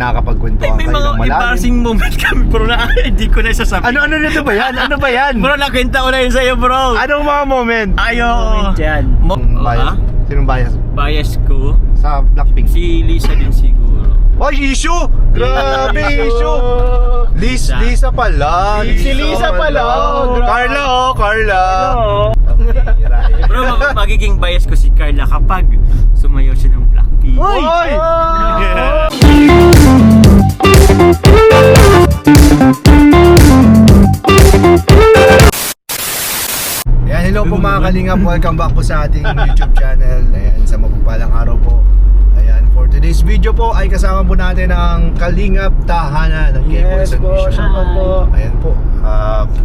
nakakapagkwentuhan May kayo mga ng malalim. embarrassing moment kami bro na hindi ko na isasabi. Ano nito ba yan? Ano ba yan? Bro, nakwenta ko na yun sa'yo bro. Anong mga moment? Ayo. Comment yan. Bias? Sinong bias? Bias ko. Sa Blackpink? Si Lisa din siguro. Ay, issue! Grabe, issue! Lisa pala. Si Lisa pala. Carla, Carla. Bro, magiging bias ko si Carla kapag sumayaw siya ng Blackpink. Hoy! Ayan, hello po mga kalingap. Welcome back po sa ating YouTube channel. Ayan, sa mapagpalang araw po. Ayan, for today's video po ay kasama po natin ang Kalingap Tahanan ng K-Boys Yes po, Mission. shoutout po. Ayan po,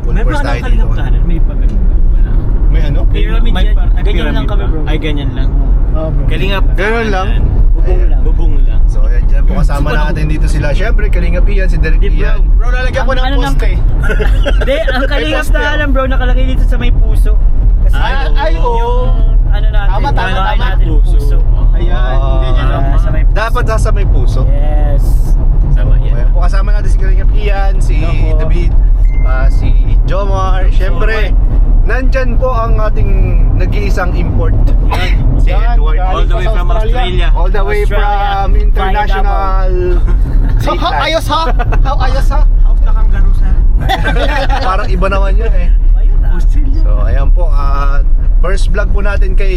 full May first paano tayo Kalingap dito. Tahanan? May pag wala. May ano? Pyramid May yan. ay, Ganyan pyramid lang kami, ba? bro. Ay, ganyan lang. Oh, bro. Kalingap Ganun lang? Bubong lang. Bubong lang. So ayan, dyan po kasama natin dito sila. Siyempre, Kalingap Ian, si Derek Ian. Bro, lalagyan ko ng Ano lang- poste. Hindi, ang Kalingap poste. Tahanan bro, nakalagay dito sa may puso. Kasi Ay, oo. yung ano natin, Tama, tama, nalagay tama. natin puso. Ayan, hindi niya lang. Sa may puso. Dapat nasa may puso. Yes. Sama yan. Ayan po kasama natin si Kalingap Ian, si Ako. David, si Jomar. Siyempre, nandyan po ang ating nag-iisang import. Si Yan, Edward. galing All the pa way sa from Australia. Australia. All the way Australia. from international. So, how dateline. ayos ha? How ayos ha? Hawak na kang garo sa Parang iba naman yun eh. Australia. So ayan po, first vlog po natin kay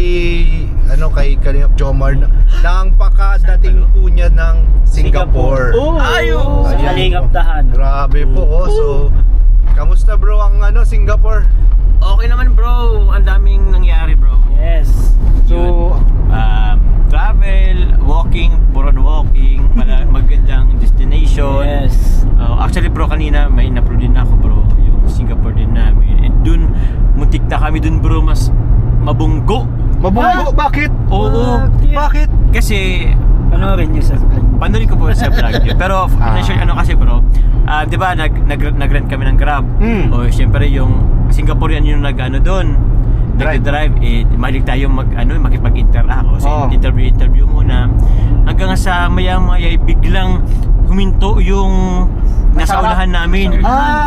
Kalingap Jomar na ang pakadating po niya ng Singapore. Ayo. Ayan Kalingap po. Tahanan. Grabe po. So kamusta bro ang Singapore? Okay naman bro, ang daming nangyari bro. Yes. So Travel, walking, buron walking, magandang destination. Yes. Actually bro, kanina may na-upload din ako bro, yung Singapore din namin. And dun, muntik na kami dun bro, mas mabunggo. mabunggo, bakit? Oo. Bakit? Kasi, Panoorin niyo sa vlog. panorin ko po sa vlog niyo. Pero financial ano kasi bro, di ba nag-rent kami ng Grab. O syempre yung Singaporean yung nag-ano doon, nag-drive, mahilig tayo makipag-interact. O so interview muna. Hanggang sa maya-maya biglang huminto yung nasa unahan namin.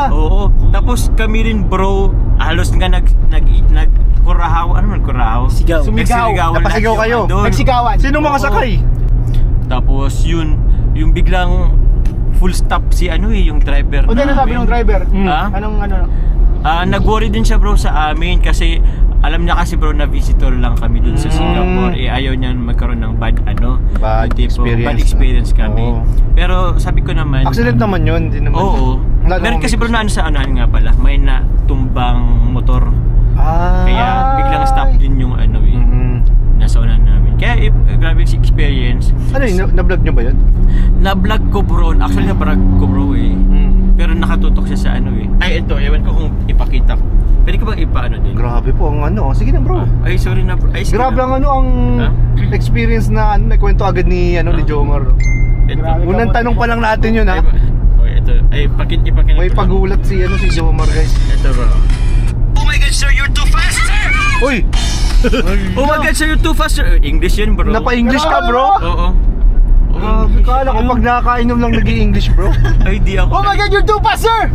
Oo. Tapos kami rin bro, halos nga nagkurahaw, ano man kurahaw? Sigaw. Nagsisigawan Napasigaw lahat kayo. yung andun. Nagsigawan. Sino makasakay? Tapos yung biglang full stop si yung driver O din namin. sabi ng driver. Ha? Anong ano? Nag-worry din siya bro sa amin kasi alam niya kasi bro na visitor lang kami dun sa Singapore. Ayaw niya magkaroon ng bad Bad yung tipo, experience bad experience na. kami. Oo. Pero sabi ko naman, Accident naman yun, hindi naman. oo. Wala Meron namang kasi bro may- na sa anuhan nga pala, may natumbang motor. Kaya biglang stop din yung nasa unahan namin. Kaya grabe yung experience. Ano yun, na-vlog nyo ba yun? Na-vlog ko bro, actually na-vlog ko bro Pero nakatutok siya sa Ay ito, ewan ko kung ipakita ko. Pwede ko bang ipaano din? Grabe po ang Sige na bro. Ay sorry na bro. Ay, sige Grabe na. ang ang experience na nakwento agad ni ni Jomar. Ito. Unang tanong pa lang natin yun ha. Ay, ito. Ay, ipakita May ko lang. pagulat si Jomar guys. Ito bro. Oh my god sir, you're too fast sir! Uy! Oh my god sir, you're too fast sir! English yun bro. Napa-English ka bro? Oo. Grabe, kala ko pag nakakainom lang nag-i-English bro. Ay di ako. Oh my god, you're tupa, sir!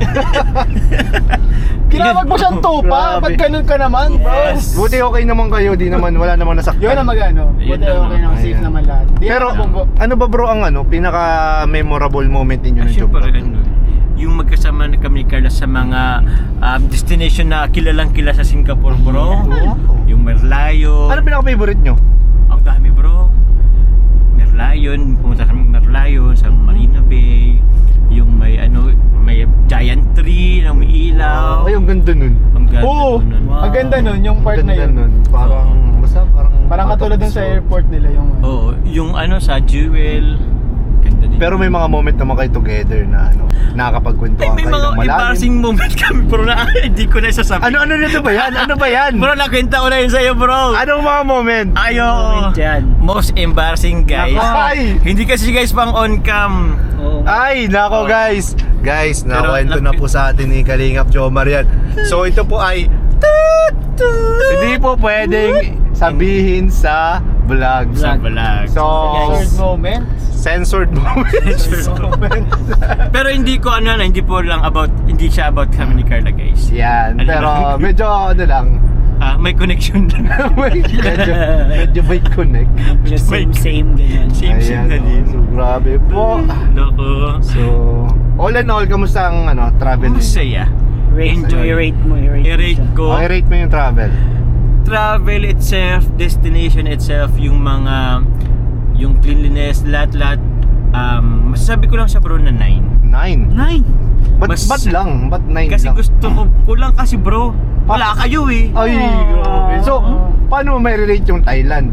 Kinawag mo siyang tupa. Grabe. Ba't ganun ka naman, bro? Yes. Buti okay naman kayo, di naman, wala namang nasaktan. Yun ang magano. Yun Buti lang okay naman. naman. Safe Ayan. naman lahat. Di Pero ako bunggo. ano ba bro ang pinaka-memorable moment ninyo ng Syempre Jomar? yung magkasama na kami ni Carla sa mga destination na kilalang kilala sa Singapore bro. Yung Merlion. Ano pinaka-favorite nyo? Ang dami bro. Merlion, pumunta kami ng Merlion sa Marina Bay. Yung may may giant tree na may ilaw. Ay, ang ganda nun. Ang ganda Oo. nun. Ang ganda nun, yung part na Ganda yun. nun. Parang Parang katulad dun sa airport nila yung Oo, yung sa Jewel. Ganda din. Pero may mga moment naman kayo together na nakakapagkwentuhan may kayo mga ng malalim. embarrassing moment kami bro na hindi ko na isasabi. Ano nito ba yan? Ano ba yan? Bro, nakwenta ko na yun sa'yo bro. Anong mga moment? Ayo. Comment yan. Most embarrassing guys. Ay! Hindi kasi guys pang on cam. Oo. Ay, nako guys. Guys, Pero nakwento na po sa atin ni Kalingap Jomar yan. So ito po ay hindi po pwedeng sabihin sa vlog. Sa vlog. So, Third moment. Censored moments. Pero hindi ko hindi siya about kami ni Carla, guys. Yan, Ano pero lang? medyo ano lang. May connection lang. medyo may connect. Just same ganyan. Same na din. So grabe po. Loko. So, all in all, kamusta ang travel niyo? Masaya. Enjoy. I-rate ko. Okay, rate mo yung travel. Travel itself, destination itself, yung cleanliness, lahat. Masasabi ko lang siya, bro, na 9. 9. Ba't Mas- lang? Ba't 9 Kasi lang? gusto ko lang kasi, bro. Wala kayo eh. Ay, grabe. So, paano mo may relate yung Thailand?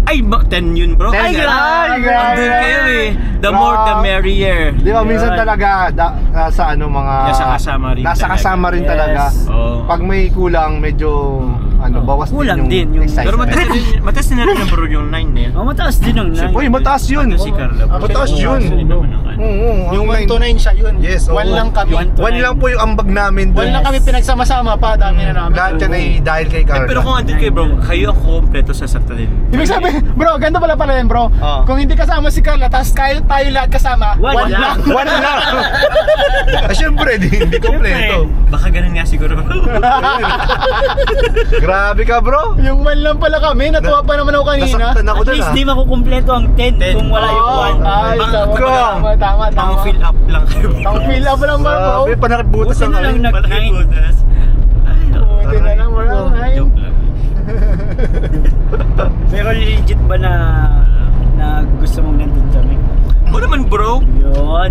Ay, 10 yun, bro. 10 Ay, grabe. Andun kayo eh. The more, the merrier. Di ba, minsan talaga nasa mga Nasa kasama rin nasa talaga. kasama rin Yes. talaga. Oo. Pag may kulang, medyo bawas Kulang din yung yung- excitement. Pero mataas na rin bro yung 9 eh. Oh, mataas din ang Siyempre, uy, mataas yun. Ito si Carla. Mataas yun. Yung 1 to 9 siya yun. Yes, oo. 1 lang kami. 1 lang po yung ambag namin doon. 1 lang kami pinagsama-sama pa, dami na namin. Lahat yan ay dahil kay Carla. Pero kung andun kayo bro, kayo ang kompleto sa Saturday. Ibig sabihin, bro, ganito pala yan, bro. Oo. Kung hindi kasama si Carla, tapos tayo lahat kasama, 1 One lang. 1 lang. Siyempre, hindi kompleto. Baka ganun nga siguro bro. Grabe ka, bro. Yung 1 lang pala kami, natuwa pa naman ako kanina. Nasaktan ako At dun least ah. di makukumpleto ang 10 10. kung wala yung Oo, 1. ay, tama. Pang fill up lang kayo. Ang fill up lang ba, bro? Grabe, panarabutas Buti ang na lang ano. Palakibutas. Ay, no. Buti na lang, bro. Ay. Joke lang. Pero legit ba na gusto mong nandun kami? Oo naman bro. Yun. Oo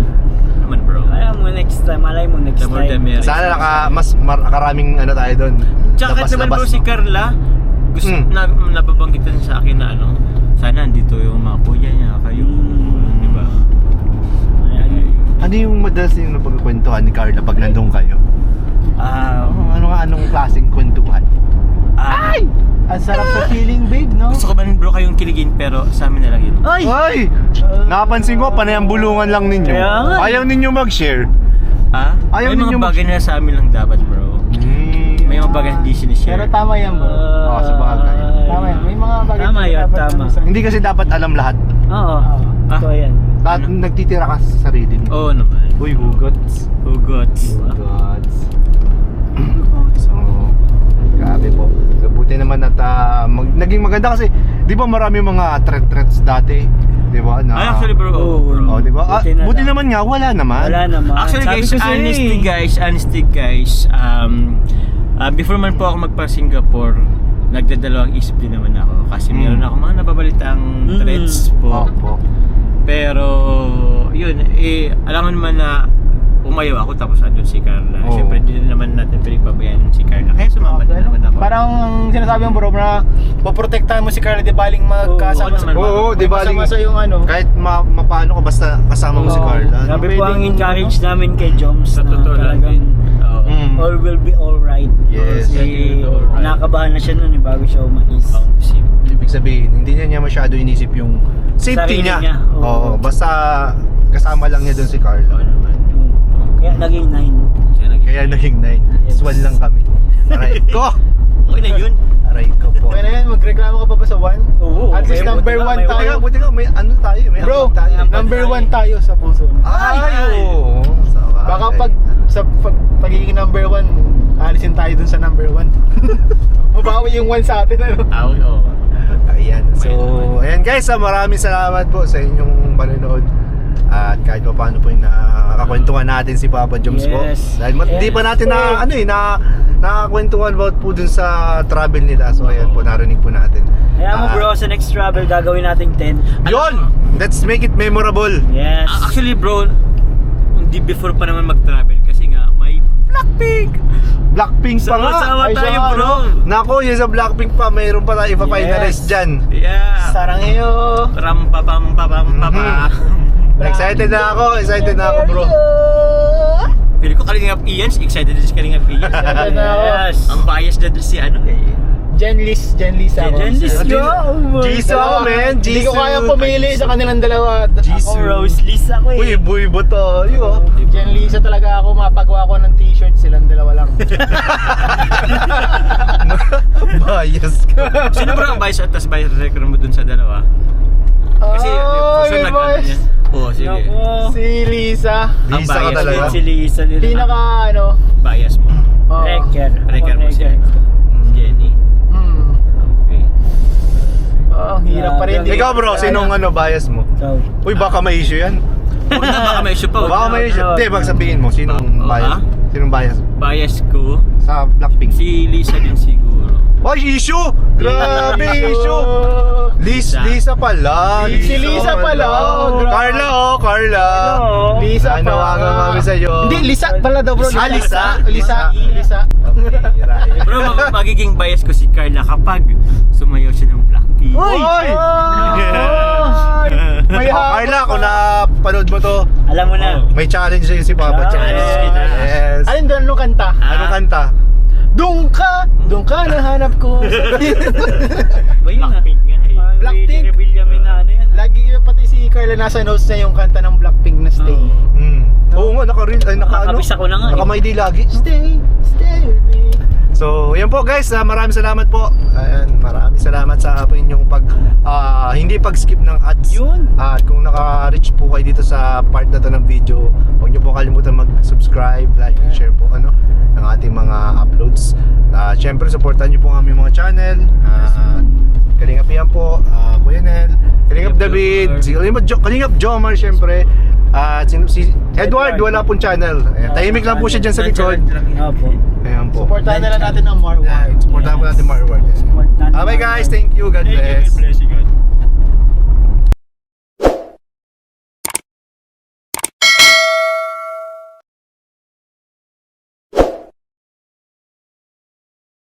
naman bro. Alam mo next time, The more the merrier. Sana mas maraming tayo doon. Tsaka kahit naman bro si Carla, gusto nababanggitan sa akin na sana andito yung mga kuya niya, kayo. Di ba? Ayan. Ano yung madalas yung napagkwentuhan ni Carla pag nandun kayo? Anong klaseng kwentuhan? Ay! Ang sarap sa feeling, babe, no? Gusto ko ba bro kayong kiligin pero sa amin na lang yun. Ay! Ay! Napansin ko, panay ang bulungan lang ninyo. Kaya nga. Ayaw ninyo mag-share. Ayaw May ninyo mga bagay na sa amin lang dapat bro. May mga bagay na hindi Pero sinishare. tama yan, bro. sa bagay. Tama yan. May mga bagay Tama na yan, dapat tama. ano sa- Hindi kasi dapat alam lahat. Oo. Ito yan. Lahat nagtitira ka sa sarili mo. Oo naman. Uy, hugots. Hugots. Hugots. So, grabe po. So, buti naman at naging maganda kasi, di ba marami mga threats dati? Di ba? Ay actually bro. Oo. Oh, di ba? Buti naman nga, wala naman. Wala naman. Actually Sabi guys, ko sa'yo honesty guys, before man po ako magpa-Singapore, nagdadalawang isip din naman ako kasi meron ako mga nababalitang threats po. Opo. Pero yun, alam mo naman na umayaw ako tapos andun si Carla. Oo. Siyempre hindi naman natin pinagpabayaan si Carla. Kaya sumama din naman ako. Parang sinasabi mo, bro, na poprotektahan mo si Carla, di baling magkasama Oo, naman. Oo, di ba? Masama sa yung Kahit mapano ka basta kasama mo si Oo. Carla. Sabi po ang Pwedeng- encourage namin kay Joms Sa na totoo lang din. Oo. all will be alright. Yes. Kasi Alright. nakakabahan na siya nun bago siya umalis. Ibig sabihin, hindi niya masyado inisip yung safety Sarili niya. niya, oo. Oo, basta kasama lang niya doon si Oo Carla. naman. Kaya naging 9. Kaya naging 9. Yes. 1 lang kami. Aray ko! Okay na yun. Aray ko po. Okay na yan, magreklamo ka pa ba sa 1? Oo. At least May number buti nga, 1 may tayo. Buti nga, may ano tayo. May Bro, ambag tayo. number 1 tayo sa puso. Ay! Oo. Baka sa pagiging number 1, alisin tayo dun sa number 1. Mabawi yung 1 sa atin, ano? Oo. Ayan. So, ayan guys, maraming salamat po sa inyong panonood. At kahit pa paano po yung nakakwentuhan natin si Papa Joms po. Yes. Dahil hindi pa natin nakakwentuhan about po dun sa travel nila. So ayan po, narinig po natin. Kaya mo bro, sa next travel gagawin nating 10. Yun! Let's make it memorable. Yes. Actually bro, hindi before pa naman mag-travel kasi nga may Blackpink! Blackpink pa nga. Sama-sama Ay, tayo siya, bro! Nako, yun sa Blackpink pa, mayroon pa tayo ipa-finalist dyan. Yeah! Sarang iyo. Ram pa pam pa pam pa pa. Excited na ako bro. Pili ko Kalingap Ian, excited din si Kalingap Ian. Excited na ako. Yes. Ang bias na din si ano Genlis ako. Genlis yo. Jisoo, man. Hindi ko Jisoo. kaya pumili sa kanilang dalawa. Jisoo. Ako Rose Liz ako Uy, boy ba tayo? Genlisa talaga ako, mapagawa ko ng t-shirt, silang dalawa lang. Bias ka. Sino bro ang bias at tas bias record mo dun sa dalawa? Kasi Oh, so, may nag-ano boys. niya. Oo, sige. Nako. Si Lisa. Lisa ka bias talaga. Si Lisa nila. Pinaka ano. Bias mo. Oh. Wrecker. Reker mo si Jenny. Hmm. Okay. Oh, hirap pa rin. Ikaw bro, sinong bias mo? So, Uy, baka may issue yan. Huwag na, baka may issue pa. Baka may issue. Hindi, magsabihin mo, sinong bias? Sinong bias? Bias ko, Sa Blackpink. si Lisa din siguro. Ay, issue! Grabe, issue! Lisa pala. Si Lisa pala. Oh, grabe. Carla, Carla. Lisa pa. Nawagan kami sa'yo. Hindi, Lisa pala daw bro. Ah, Lisa? Lisa. Okay, Raya. Bro, magiging bias ko si Carla kapag sumayaw siya ng Blackpink. Oy! May Carla, kung napanood mo to, alam mo na. may challenge sa'yo si Papa. Challenge kita. Yes. Alin doon anong kanta? Anong kanta? Doon ka nahanap ko. Ba yun ah? Blackpink nga eh. Blackpink. Reveal kami na ano yan. Lagi pati si Carla nasa notes na yung kanta ng Blackpink na Stay. Oo nga, naka-ano? Nakakabis ako na nga eh. Naka-MyD lagi. Stay with me. So, yan po guys, maraming salamat po. Ayan, maraming salamat sa inyong hindi pag-skip ng ads. Yun. At kung naka-reach po kayo dito sa part na to ng video, huwag niyo po kalimutan mag-subscribe, like, and share po ng ating mga uploads. Siyempre, supportan niyo po ang aming mga channel. Kalingap yan po, Kuya Nel, Kalingap David, si Kalingap Jomar siyempre. At si Edward, wala pong channel. Ayan, tahimik lang po siya dyan sa likod. Opo. Ayan po. Supportahan na lang natin ang Marward. Supportahan po natin Marward. Okay guys, thank you. God bless.